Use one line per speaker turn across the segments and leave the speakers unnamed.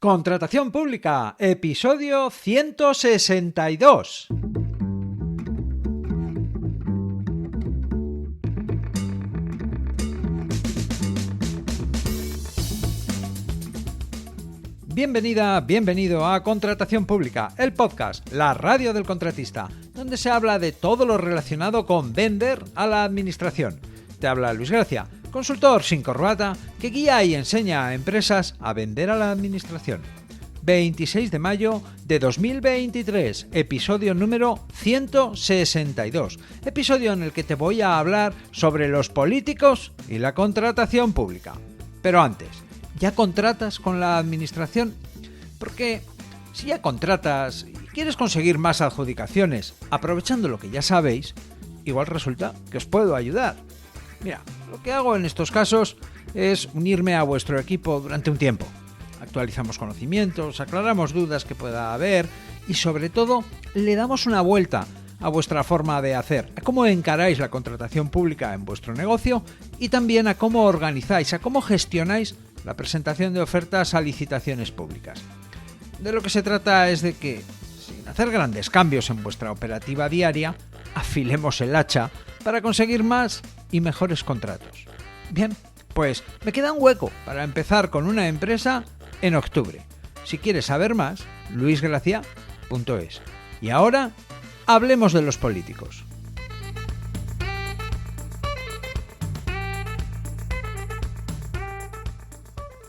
Contratación pública, episodio 162. Bienvenida, bienvenido a Contratación Pública, el podcast, la radio del contratista, donde se habla de todo lo relacionado con vender a la administración. Te habla Luis Gracia, consultor sin corbata, que guía y enseña a empresas a vender a la administración. 26 de mayo de 2023, episodio número 162, episodio en el que te voy a hablar sobre los políticos y la contratación pública. Pero antes, ¿ya contratas con la administración? Porque si ya contratas y quieres conseguir más adjudicaciones aprovechando lo que ya sabéis, igual resulta que os puedo ayudar. Mira, lo que hago en estos casos es unirme a vuestro equipo durante un tiempo. Actualizamos conocimientos, aclaramos dudas que pueda haber y sobre todo le damos una vuelta a vuestra forma de hacer, a cómo encaráis la contratación pública en vuestro negocio y también a cómo organizáis, a cómo gestionáis la presentación de ofertas a licitaciones públicas. De lo que se trata es de que, sin hacer grandes cambios en vuestra operativa diaria, afilemos el hacha para conseguir más y mejores contratos. Bien, pues me queda un hueco para empezar con una empresa en octubre. Si quieres saber más, luisgracia.es. Y ahora, hablemos de los políticos.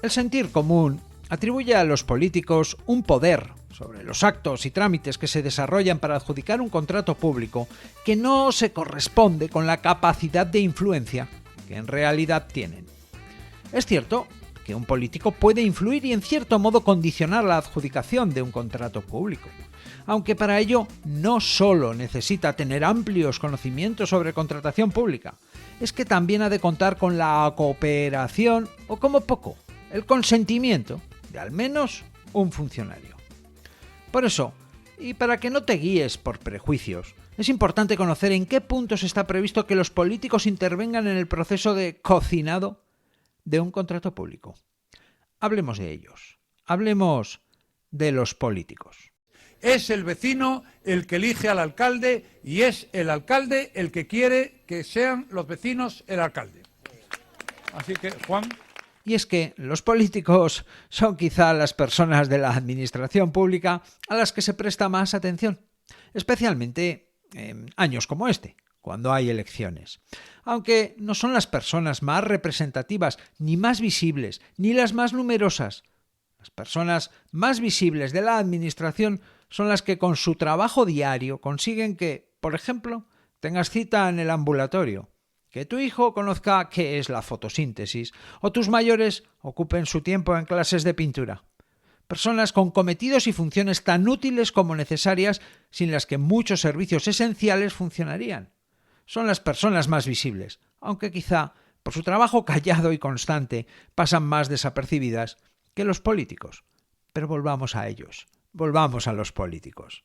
El sentir común atribuye a los políticos un poder sobre los actos y trámites que se desarrollan para adjudicar un contrato público que no se corresponde con la capacidad de influencia que en realidad tienen. Es cierto que un político puede influir y en cierto modo condicionar la adjudicación de un contrato público, aunque para ello no solo necesita tener amplios conocimientos sobre contratación pública, es que también ha de contar con la cooperación o, como poco, el consentimiento de al menos un funcionario. Por eso, y para que no te guíes por prejuicios, es importante conocer en qué puntos está previsto que los políticos intervengan en el proceso de cocinado de un contrato público. Hablemos de ellos. Hablemos de los políticos.
Es el vecino el que elige al alcalde y es el alcalde el que quiere que sean los vecinos el alcalde. Así que, Juan.
Y es que los políticos son quizá las personas de la administración pública a las que se presta más atención, especialmente en años como este, cuando hay elecciones. Aunque no son las personas más representativas, ni más visibles, ni las más numerosas. Las personas más visibles de la administración son las que con su trabajo diario consiguen que, por ejemplo, tengas cita en el ambulatorio, que tu hijo conozca qué es la fotosíntesis o tus mayores ocupen su tiempo en clases de pintura. Personas con cometidos y funciones tan útiles como necesarias sin las que muchos servicios esenciales funcionarían. Son las personas más visibles, aunque quizá por su trabajo callado y constante pasan más desapercibidas que los políticos. Pero volvamos a ellos, volvamos a los políticos.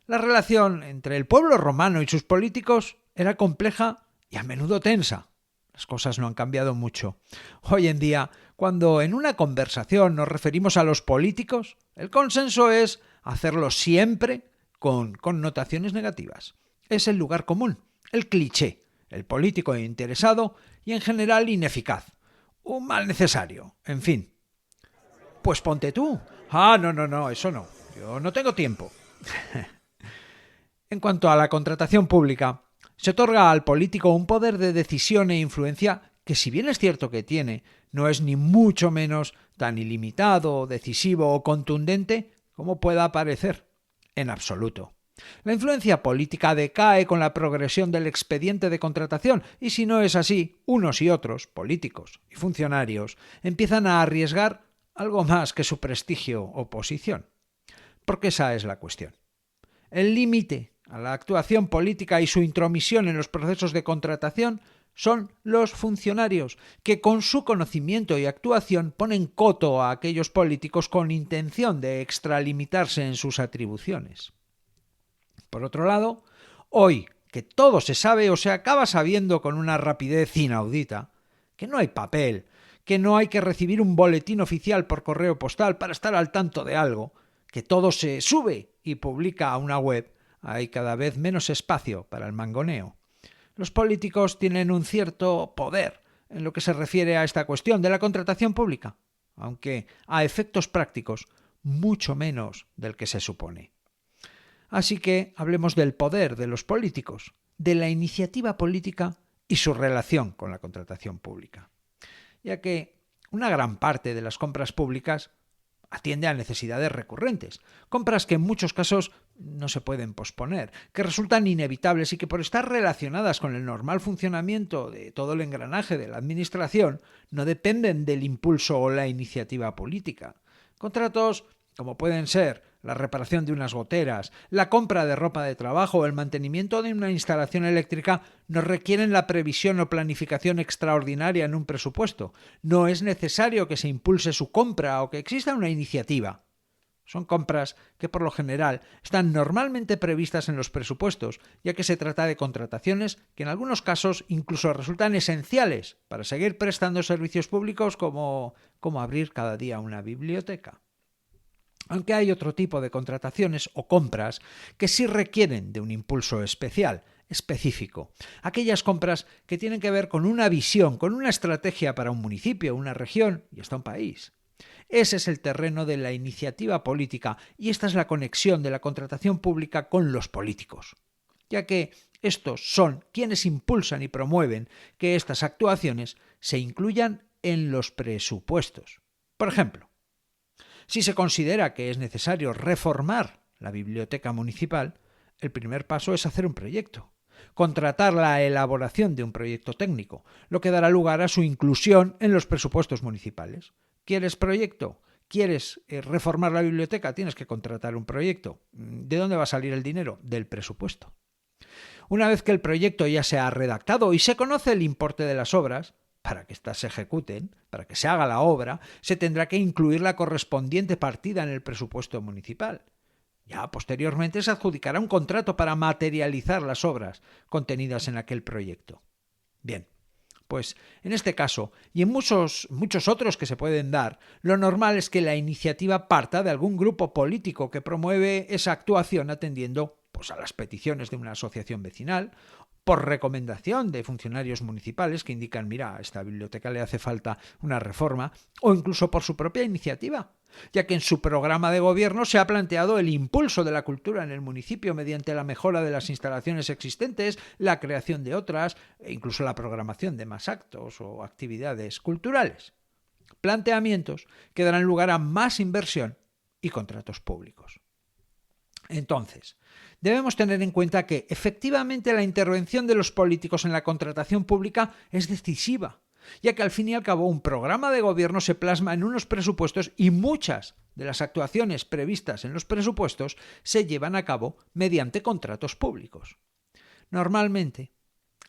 La relación entre el pueblo romano y sus políticos era compleja y a menudo tensa. Las cosas no han cambiado mucho. Hoy en día, cuando en una conversación nos referimos a los políticos, el consenso es hacerlo siempre con connotaciones negativas. Es el lugar común, el cliché, el político interesado y en general ineficaz, un mal necesario, en fin. Pues ponte tú. No, eso no. Yo no tengo tiempo. En cuanto a la contratación pública, se otorga al político un poder de decisión e influencia que, si bien es cierto que tiene, no es ni mucho menos tan ilimitado, decisivo o contundente como pueda parecer. En absoluto. La influencia política decae con la progresión del expediente de contratación y, si no es así, unos y otros, políticos y funcionarios, empiezan a arriesgar algo más que su prestigio o posición. Porque esa es la cuestión. El límite a la actuación política y su intromisión en los procesos de contratación son los funcionarios, que con su conocimiento y actuación ponen coto a aquellos políticos con intención de extralimitarse en sus atribuciones. Por otro lado, hoy que todo se sabe o se acaba sabiendo con una rapidez inaudita, que no hay papel, que no hay que recibir un boletín oficial por correo postal para estar al tanto de algo, que todo se sube y publica a una web, hay cada vez menos espacio para el mangoneo. Los políticos tienen un cierto poder en lo que se refiere a esta cuestión de la contratación pública, aunque a efectos prácticos mucho menos del que se supone. Así que hablemos del poder de los políticos, de la iniciativa política y su relación con la contratación pública, ya que una gran parte de las compras públicas atiende a necesidades recurrentes, compras que en muchos casos no se pueden posponer, que resultan inevitables y que por estar relacionadas con el normal funcionamiento de todo el engranaje de la administración no dependen del impulso o la iniciativa política. Contratos como pueden ser la reparación de unas goteras, la compra de ropa de trabajo o el mantenimiento de una instalación eléctrica no requieren la previsión o planificación extraordinaria en un presupuesto. No es necesario que se impulse su compra o que exista una iniciativa. Son compras que por lo general están normalmente previstas en los presupuestos, ya que se trata de contrataciones que en algunos casos incluso resultan esenciales para seguir prestando servicios públicos como abrir cada día una biblioteca. Aunque hay otro tipo de contrataciones o compras que sí requieren de un impulso especial, específico. Aquellas compras que tienen que ver con una visión, con una estrategia para un municipio, una región y hasta un país. Ese es el terreno de la iniciativa política y esta es la conexión de la contratación pública con los políticos, ya que estos son quienes impulsan y promueven que estas actuaciones se incluyan en los presupuestos. Por ejemplo, si se considera que es necesario reformar la biblioteca municipal, el primer paso es hacer un proyecto, contratar la elaboración de un proyecto técnico, lo que dará lugar a su inclusión en los presupuestos municipales. ¿Quieres proyecto? ¿Quieres reformar la biblioteca? Tienes que contratar un proyecto. ¿De dónde va a salir el dinero? Del presupuesto. Una vez que el proyecto ya se ha redactado y se conoce el importe de las obras, para que éstas se ejecuten, para que se haga la obra, se tendrá que incluir la correspondiente partida en el presupuesto municipal. Ya posteriormente se adjudicará un contrato para materializar las obras contenidas en aquel proyecto. Bien, pues en este caso, y en muchos otros que se pueden dar, lo normal es que la iniciativa parta de algún grupo político que promueve esa actuación atendiendo a las peticiones de una asociación vecinal, por recomendación de funcionarios municipales que indican, mira, a esta biblioteca le hace falta una reforma, o incluso por su propia iniciativa, ya que en su programa de gobierno se ha planteado el impulso de la cultura en el municipio mediante la mejora de las instalaciones existentes, la creación de otras e incluso la programación de más actos o actividades culturales. Planteamientos que darán lugar a más inversión y contratos públicos. Entonces, debemos tener en cuenta que efectivamente la intervención de los políticos en la contratación pública es decisiva, ya que al fin y al cabo un programa de gobierno se plasma en unos presupuestos y muchas de las actuaciones previstas en los presupuestos se llevan a cabo mediante contratos públicos. Normalmente,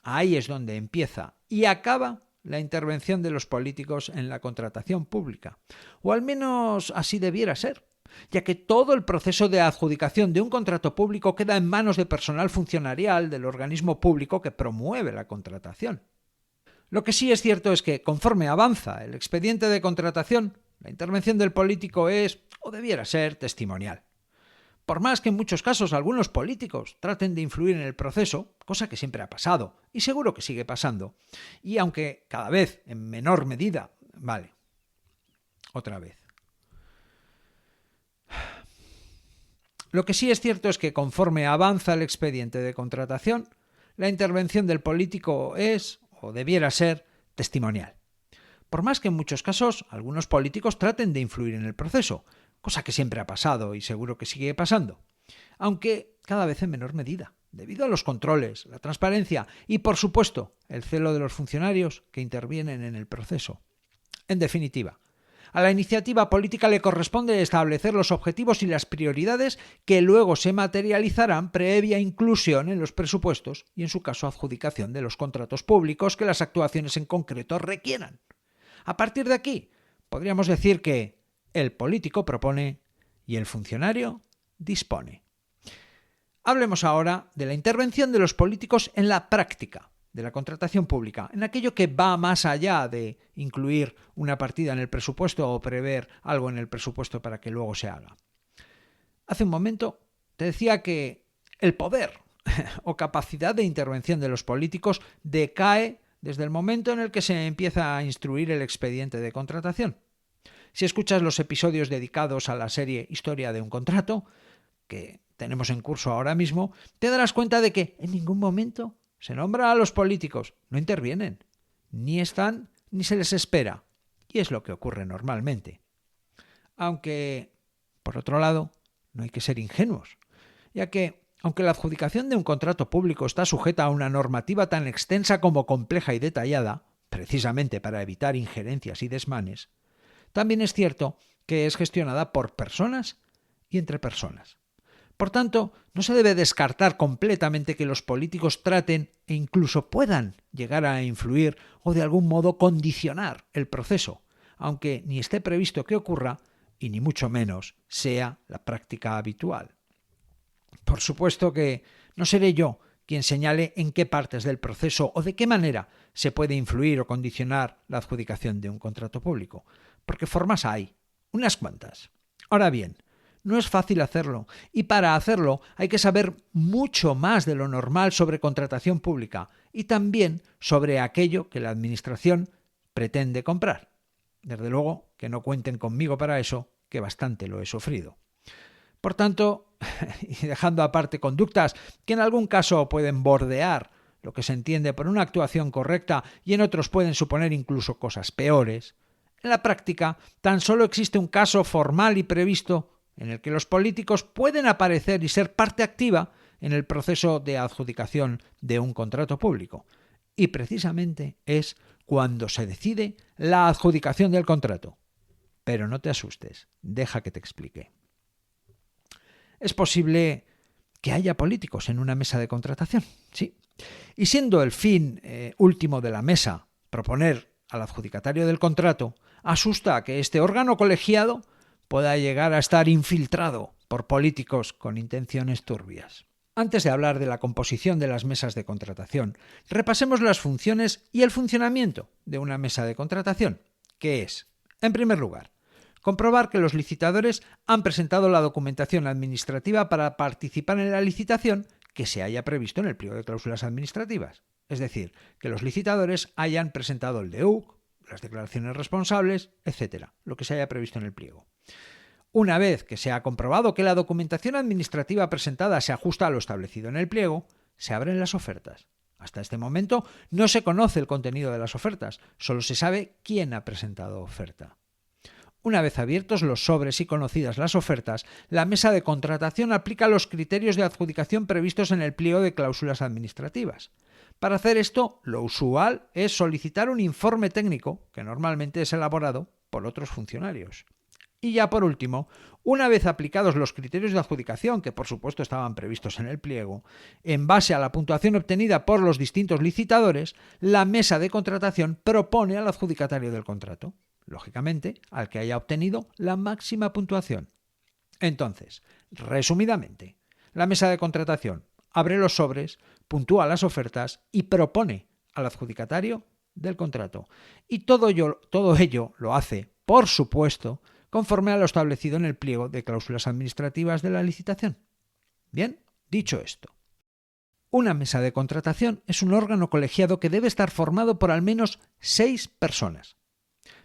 ahí es donde empieza y acaba la intervención de los políticos en la contratación pública, o al menos así debiera ser, ya que todo el proceso de adjudicación de un contrato público queda en manos de personal funcionarial del organismo público que promueve la contratación. Lo que sí es cierto es que, conforme avanza el expediente de contratación, la intervención del político es, o debiera ser, testimonial. Por más que en muchos casos algunos políticos traten de influir en el proceso, cosa que siempre ha pasado, y seguro que sigue pasando, y aunque cada vez en menor medida, Lo que sí es cierto es que conforme avanza el expediente de contratación, la intervención del político es, o debiera ser, testimonial. Por más que en muchos casos algunos políticos traten de influir en el proceso, cosa que siempre ha pasado y seguro que sigue pasando, aunque cada vez en menor medida, debido a los controles, la transparencia y, por supuesto, el celo de los funcionarios que intervienen en el proceso. En definitiva, a la iniciativa política le corresponde establecer los objetivos y las prioridades que luego se materializarán previa inclusión en los presupuestos y, en su caso, adjudicación de los contratos públicos que las actuaciones en concreto requieran. A partir de aquí, podríamos decir que el político propone y el funcionario dispone. Hablemos ahora de la intervención de los políticos en la práctica, de la contratación pública, en aquello que va más allá de incluir una partida en el presupuesto o prever algo en el presupuesto para que luego se haga. Hace un momento te decía que el poder o capacidad de intervención de los políticos decae desde el momento en el que se empieza a instruir el expediente de contratación. Si escuchas los episodios dedicados a la serie Historia de un contrato, que tenemos en curso ahora mismo, te darás cuenta de que en ningún momento se nombra a los políticos, no intervienen, ni están ni se les espera, y es lo que ocurre normalmente. Aunque, por otro lado, no hay que ser ingenuos, ya que, aunque la adjudicación de un contrato público está sujeta a una normativa tan extensa como compleja y detallada, precisamente para evitar injerencias y desmanes, también es cierto que es gestionada por personas y entre personas. Por tanto, no se debe descartar completamente que los políticos traten e incluso puedan llegar a influir o de algún modo condicionar el proceso, aunque ni esté previsto que ocurra y ni mucho menos sea la práctica habitual. Por supuesto que no seré yo quien señale en qué partes del proceso o de qué manera se puede influir o condicionar la adjudicación de un contrato público, porque formas hay, unas cuantas. Ahora bien, no es fácil hacerlo, y para hacerlo hay que saber mucho más de lo normal sobre contratación pública y también sobre aquello que la Administración pretende comprar. Desde luego que no cuenten conmigo para eso, que bastante lo he sufrido. Por tanto, y dejando aparte conductas que en algún caso pueden bordear lo que se entiende por una actuación correcta y en otros pueden suponer incluso cosas peores, en la práctica tan solo existe un caso formal y previsto en el que los políticos pueden aparecer y ser parte activa en el proceso de adjudicación de un contrato público. Y precisamente es cuando se decide la adjudicación del contrato. Pero no te asustes, deja que te explique. Es posible que haya políticos en una mesa de contratación, sí. Y siendo el fin último de la mesa proponer al adjudicatario del contrato, asusta que este órgano colegiado pueda llegar a estar infiltrado por políticos con intenciones turbias. Antes de hablar de la composición de las mesas de contratación, repasemos las funciones y el funcionamiento de una mesa de contratación, que es, en primer lugar, comprobar que los licitadores han presentado la documentación administrativa para participar en la licitación que se haya previsto en el pliego de cláusulas administrativas. Es decir, que los licitadores hayan presentado el DEUC, las declaraciones responsables, etc., lo que se haya previsto en el pliego. Una vez que se ha comprobado que la documentación administrativa presentada se ajusta a lo establecido en el pliego, se abren las ofertas. Hasta este momento no se conoce el contenido de las ofertas, solo se sabe quién ha presentado oferta. Una vez abiertos los sobres y conocidas las ofertas, la mesa de contratación aplica los criterios de adjudicación previstos en el pliego de cláusulas administrativas. Para hacer esto, lo usual es solicitar un informe técnico, que normalmente es elaborado por otros funcionarios. Y ya por último, una vez aplicados los criterios de adjudicación, que por supuesto estaban previstos en el pliego, en base a la puntuación obtenida por los distintos licitadores, la mesa de contratación propone al adjudicatario del contrato, lógicamente al que haya obtenido la máxima puntuación. Entonces, resumidamente, la mesa de contratación abre los sobres, puntúa las ofertas y propone al adjudicatario del contrato. Y todo ello lo hace, por supuesto, conforme a lo establecido en el pliego de cláusulas administrativas de la licitación. Bien, dicho esto, una mesa de contratación es un órgano colegiado que debe estar formado por al menos 6 personas.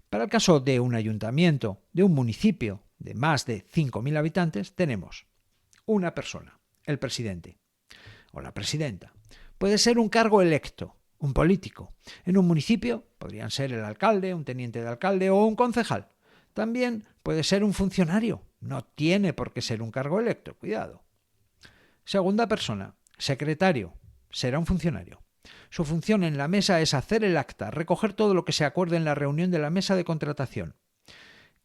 Para el caso de un ayuntamiento, de un municipio de más de 5.000 habitantes, tenemos una persona, el presidente o la presidenta. Puede ser un cargo electo, un político. En un municipio podrían ser el alcalde, un teniente de alcalde o un concejal. También puede ser un funcionario. No tiene por qué ser un cargo electo, cuidado. Segunda persona, secretario. Será un funcionario. Su función en la mesa es hacer el acta, recoger todo lo que se acuerde en la reunión de la mesa de contratación.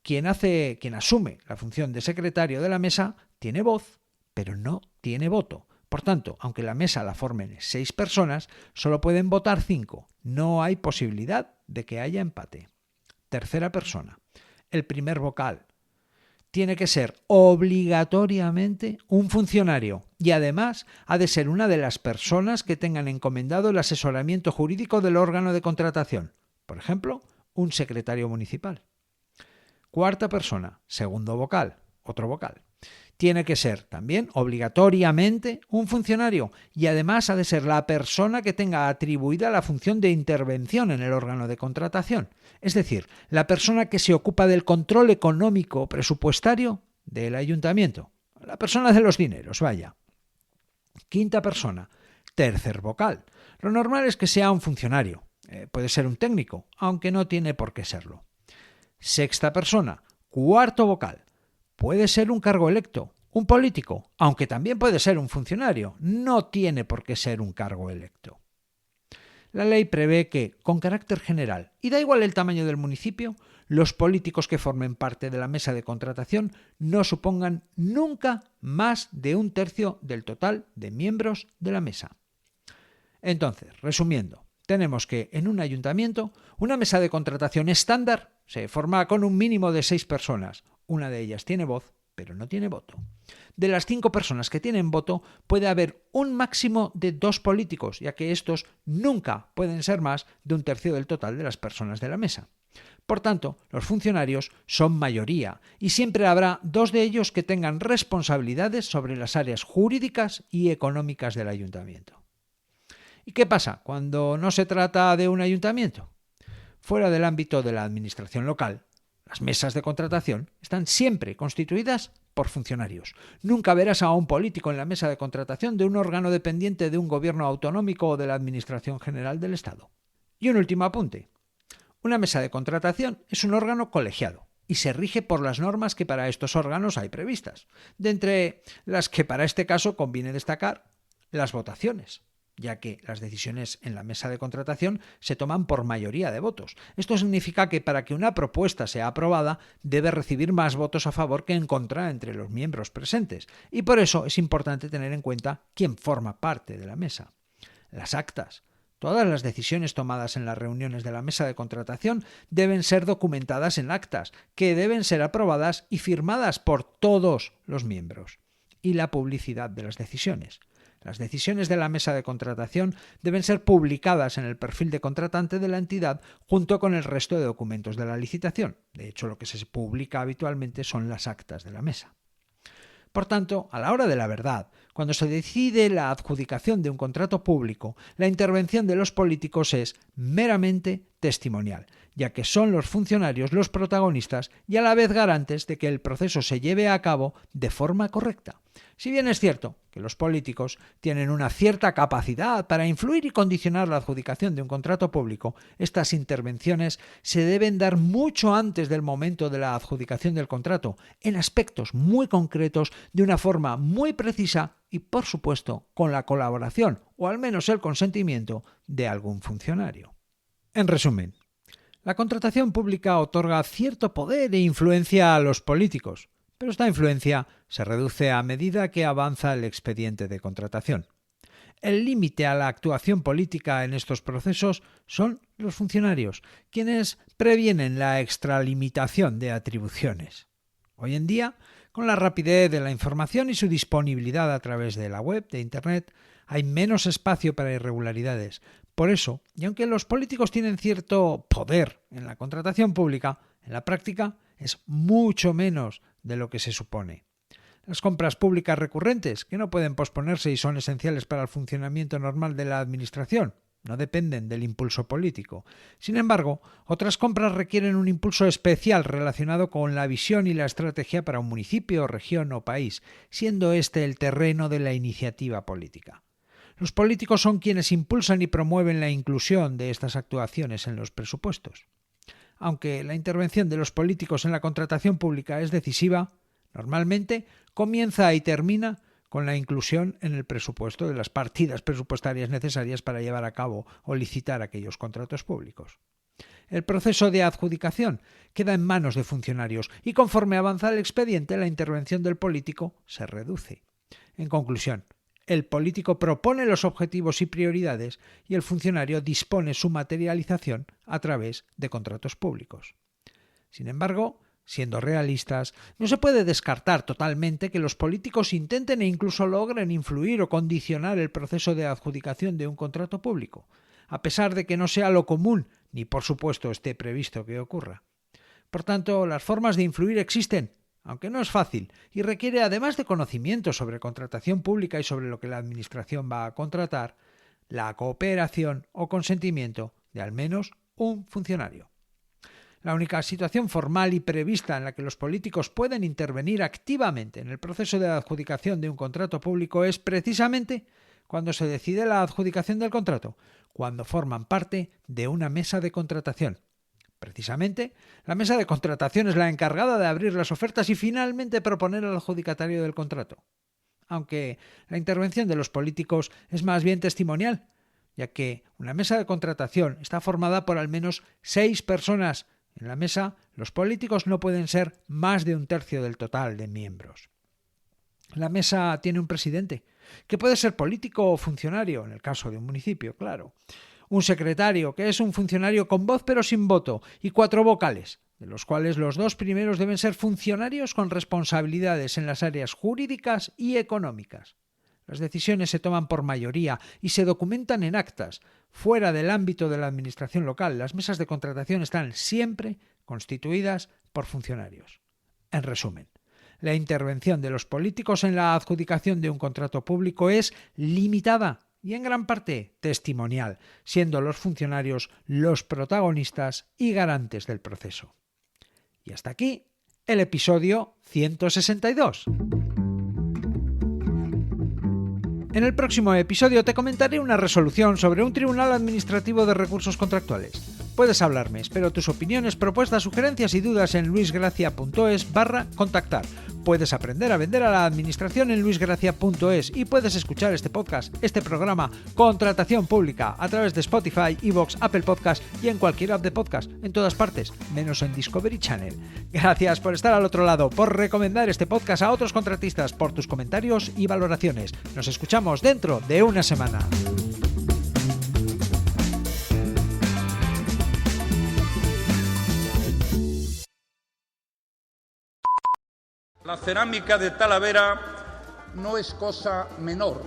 Quien asume la función de secretario de la mesa tiene voz, pero no tiene voto. Por tanto, aunque la mesa la formen 6 personas, solo pueden votar 5. No hay posibilidad de que haya empate. Tercera persona, el primer vocal. tiene que ser obligatoriamente un funcionario y además ha de ser una de las personas que tengan encomendado el asesoramiento jurídico del órgano de contratación, por ejemplo, un secretario municipal. Cuarta persona, segundo vocal, otro vocal. Tiene que ser también obligatoriamente un funcionario y además ha de ser la persona que tenga atribuida la función de intervención en el órgano de contratación, es decir, la persona que se ocupa del control económico presupuestario del ayuntamiento, la persona de los dineros, vaya. Quinta persona, tercer vocal. Lo normal es que sea un funcionario, puede ser un técnico, aunque no tiene por qué serlo. Sexta persona, cuarto vocal. Puede ser un cargo electo, un político, aunque también puede ser un funcionario. No tiene por qué ser un cargo electo. La ley prevé que, con carácter general, y da igual el tamaño del municipio, los políticos que formen parte de la mesa de contratación no supongan nunca más de 1/3 del total de miembros de la mesa. Entonces, resumiendo, tenemos que en un ayuntamiento una mesa de contratación estándar se forma con un mínimo de 6 personas. Una de ellas tiene voz, pero no tiene voto. De las 5 personas que tienen voto, puede haber un máximo de 2 políticos, ya que estos nunca pueden ser más de 1/3 del total de las personas de la mesa. Por tanto, los funcionarios son mayoría y siempre habrá 2 de ellos que tengan responsabilidades sobre las áreas jurídicas y económicas del ayuntamiento. ¿Y qué pasa cuando no se trata de un ayuntamiento? Fuera del ámbito de la administración local, las mesas de contratación están siempre constituidas por funcionarios. Nunca verás a un político en la mesa de contratación de un órgano dependiente de un gobierno autonómico o de la Administración General del Estado. Y un último apunte. Una mesa de contratación es un órgano colegiado y se rige por las normas que para estos órganos hay previstas, de entre las que para este caso conviene destacar las votaciones, ya que las decisiones en la mesa de contratación se toman por mayoría de votos. Esto significa que para que una propuesta sea aprobada debe recibir más votos a favor que en contra entre los miembros presentes, y por eso es importante tener en cuenta quién forma parte de la mesa. Las actas. Todas las decisiones tomadas en las reuniones de la mesa de contratación deben ser documentadas en actas, que deben ser aprobadas y firmadas por todos los miembros. Y la publicidad de las decisiones. Las decisiones de la mesa de contratación deben ser publicadas en el perfil de contratante de la entidad junto con el resto de documentos de la licitación. De hecho, lo que se publica habitualmente son las actas de la mesa. Por tanto, a la hora de la verdad, cuando se decide la adjudicación de un contrato público, la intervención de los políticos es meramente testimonial, ya que son los funcionarios los protagonistas y a la vez garantes de que el proceso se lleve a cabo de forma correcta. Si bien es cierto que los políticos tienen una cierta capacidad para influir y condicionar la adjudicación de un contrato público, estas intervenciones se deben dar mucho antes del momento de la adjudicación del contrato, en aspectos muy concretos, de una forma muy precisa y, por supuesto, con la colaboración o al menos el consentimiento de algún funcionario. En resumen, la contratación pública otorga cierto poder e influencia a los políticos, pero esta influencia se reduce a medida que avanza el expediente de contratación. El límite a la actuación política en estos procesos son los funcionarios, quienes previenen la extralimitación de atribuciones. Hoy en día, con la rapidez de la información y su disponibilidad a través de la web, de Internet, hay menos espacio para irregularidades. Por eso, y aunque los políticos tienen cierto poder en la contratación pública, en la práctica es mucho menos de lo que se supone. Las compras públicas recurrentes, que no pueden posponerse y son esenciales para el funcionamiento normal de la administración, no dependen del impulso político. Sin embargo, otras compras requieren un impulso especial relacionado con la visión y la estrategia para un municipio, región o país, siendo este el terreno de la iniciativa política. Los políticos son quienes impulsan y promueven la inclusión de estas actuaciones en los presupuestos. Aunque la intervención de los políticos en la contratación pública es decisiva, normalmente comienza y termina con la inclusión en el presupuesto de las partidas presupuestarias necesarias para llevar a cabo o licitar aquellos contratos públicos. El proceso de adjudicación queda en manos de funcionarios y conforme avanza el expediente, la intervención del político se reduce. En conclusión, el político propone los objetivos y prioridades y el funcionario dispone su materialización a través de contratos públicos. Sin embargo, siendo realistas, no se puede descartar totalmente que los políticos intenten e incluso logren influir o condicionar el proceso de adjudicación de un contrato público, a pesar de que no sea lo común ni por supuesto esté previsto que ocurra. Por tanto, las formas de influir existen, aunque no es fácil, y requiere, además de conocimiento sobre contratación pública y sobre lo que la Administración va a contratar, la cooperación o consentimiento de al menos un funcionario. La única situación formal y prevista en la que los políticos pueden intervenir activamente en el proceso de adjudicación de un contrato público es precisamente cuando se decide la adjudicación del contrato, cuando forman parte de una mesa de contratación. Precisamente, la mesa de contratación es la encargada de abrir las ofertas y finalmente proponer al adjudicatario del contrato. Aunque la intervención de los políticos es más bien testimonial, ya que una mesa de contratación está formada por al menos 6 personas. En la mesa, los políticos no pueden ser más de 1/3 del total de miembros. La mesa tiene un presidente, que puede ser político o funcionario, en el caso de un municipio, claro. Un secretario, que es un funcionario con voz pero sin voto, y 4 vocales, de los cuales los 2 primeros deben ser funcionarios con responsabilidades en las áreas jurídicas y económicas. Las decisiones se toman por mayoría y se documentan en actas. Fuera del ámbito de la administración local, las mesas de contratación están siempre constituidas por funcionarios. En resumen, la intervención de los políticos en la adjudicación de un contrato público es limitada y en gran parte testimonial, siendo los funcionarios los protagonistas y garantes del proceso. Y hasta aquí el episodio 162. En el próximo episodio te comentaré una resolución sobre un tribunal administrativo de recursos contractuales. Puedes hablarme, espero tus opiniones, propuestas, sugerencias y dudas en luisgracia.es/contactar. Puedes aprender a vender a la administración en luisgracia.es y puedes escuchar este podcast, este programa, Contratación Pública, a través de Spotify, iVoox, Apple Podcast y en cualquier app de podcast, en todas partes, menos en Discovery Channel. Gracias por estar al otro lado, por recomendar este podcast a otros contratistas, por tus comentarios y valoraciones. Nos escuchamos dentro de una semana.
La cerámica de Talavera no es cosa menor.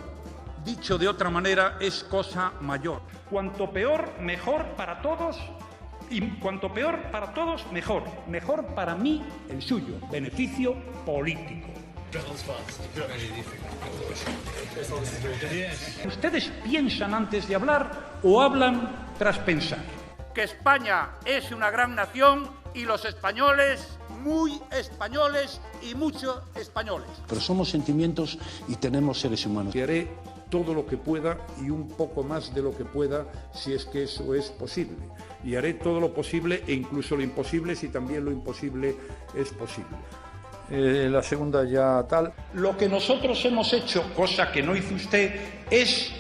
Dicho de otra manera, es cosa mayor.
Cuanto peor, mejor para todos. Y cuanto peor para todos, mejor. Mejor para mí, el suyo. Beneficio político. ¿Ustedes piensan antes de hablar o hablan tras pensar?
Que España es una gran nación y los españoles muy españoles y muchos españoles.
Pero somos sentimientos y tenemos seres humanos.
Y haré todo lo que pueda y un poco más de lo que pueda si es que eso es posible. Y haré todo lo posible e incluso lo imposible si también lo imposible es posible. La segunda ya tal.
Lo que nosotros hemos hecho, cosa que no hizo usted, es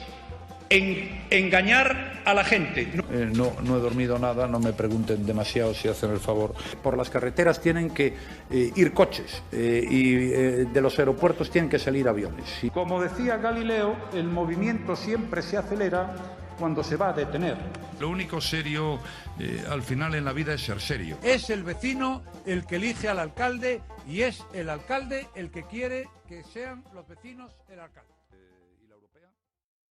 engañar a la gente.
No he dormido nada, no me pregunten demasiado si hacen el favor. Por las carreteras tienen que ir coches y de los aeropuertos tienen que salir aviones.
Como decía Galileo, el movimiento siempre se acelera cuando se va a detener.
Lo único serio al final en la vida es ser serio.
Es el vecino el que elige al alcalde y es el alcalde el que quiere que sean los vecinos el alcalde.